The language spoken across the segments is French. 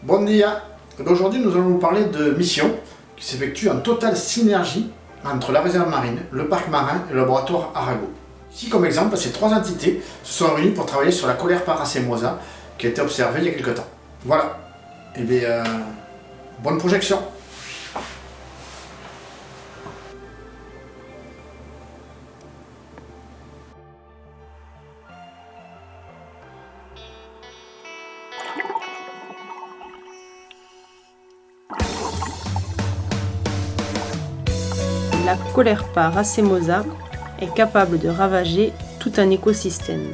Bon dia. Aujourd'hui, nous allons vous parler de mission qui s'effectue en totale synergie entre la réserve marine, le parc marin et le laboratoire Arago. Ici, comme exemple, ces trois entités se sont réunies pour travailler sur la colère paracemosa qui a été observée il y a quelques temps. Voilà. Et bien, bonne projection. La Colerpa racemosa est capable de ravager tout un écosystème.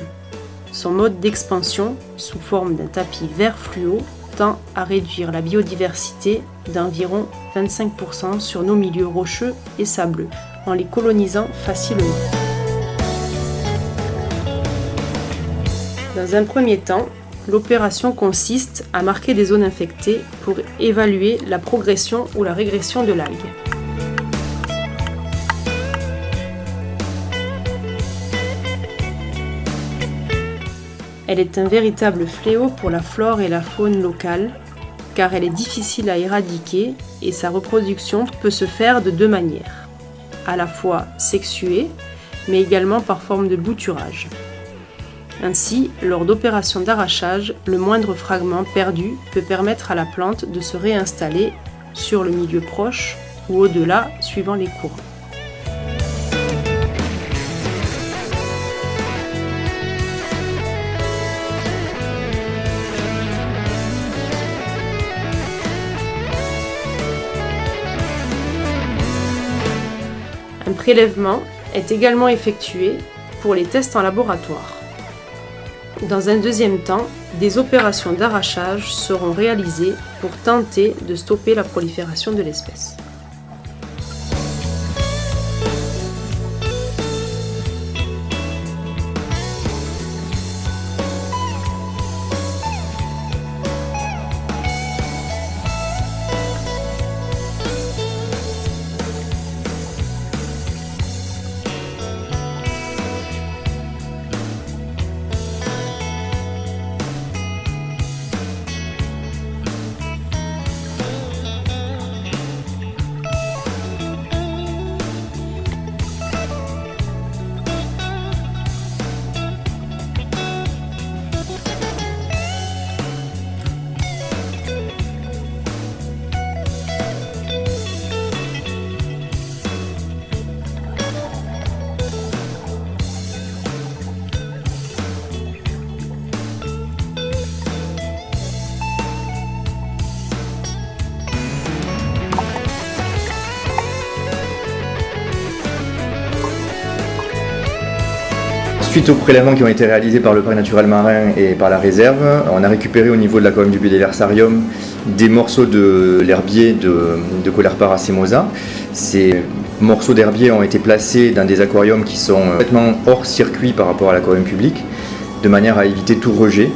Son mode d'expansion, sous forme d'un tapis vert fluo, tend à réduire la biodiversité d'environ 25% sur nos milieux rocheux et sableux, en les colonisant facilement. Dans un premier temps, l'opération consiste à marquer des zones infectées pour évaluer la progression ou la régression de l'algue. Elle est un véritable fléau pour la flore et la faune locale, car elle est difficile à éradiquer et sa reproduction peut se faire de deux manières, à la fois sexuée, mais également par forme de bouturage. Ainsi, lors d'opérations d'arrachage, le moindre fragment perdu peut permettre à la plante de se réinstaller sur le milieu proche ou au-delà, suivant les courants. Un prélèvement est également effectué pour les tests en laboratoire. Dans un deuxième temps, des opérations d'arrachage seront réalisées pour tenter de stopper la prolifération de l'espèce. Suite aux prélèvements qui ont été réalisés par le parc naturel marin et par la réserve, on a récupéré au niveau de l'aquarium du Biodiversarium des morceaux de l'herbier de Colerpa racemosa. Ces morceaux d'herbier ont été placés dans des aquariums qui sont complètement hors circuit par rapport à l'aquarium public, de manière à éviter tout rejet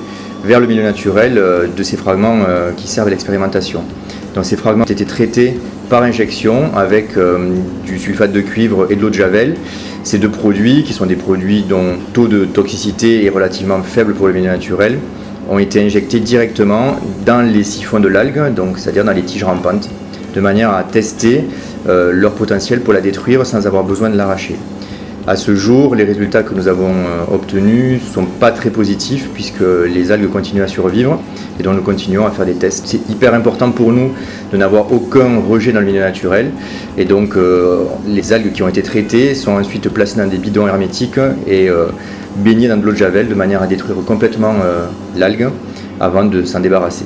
vers le milieu naturel de ces fragments qui servent à l'expérimentation. Donc ces fragments ont été traités par injection avec du sulfate de cuivre et de l'eau de javel. Ces deux produits, qui sont des produits dont le taux de toxicité est relativement faible pour le milieu naturel, ont été injectés directement dans les siphons de l'algue, donc c'est-à-dire dans les tiges rampantes, de manière à tester leur potentiel pour la détruire sans avoir besoin de l'arracher. À ce jour, les résultats que nous avons obtenus ne sont pas très positifs puisque les algues continuent à survivre et donc nous continuons à faire des tests. C'est hyper important pour nous de n'avoir aucun rejet dans le milieu naturel et donc les algues qui ont été traitées sont ensuite placées dans des bidons hermétiques et baignées dans de l'eau de javel de manière à détruire complètement l'algue avant de s'en débarrasser.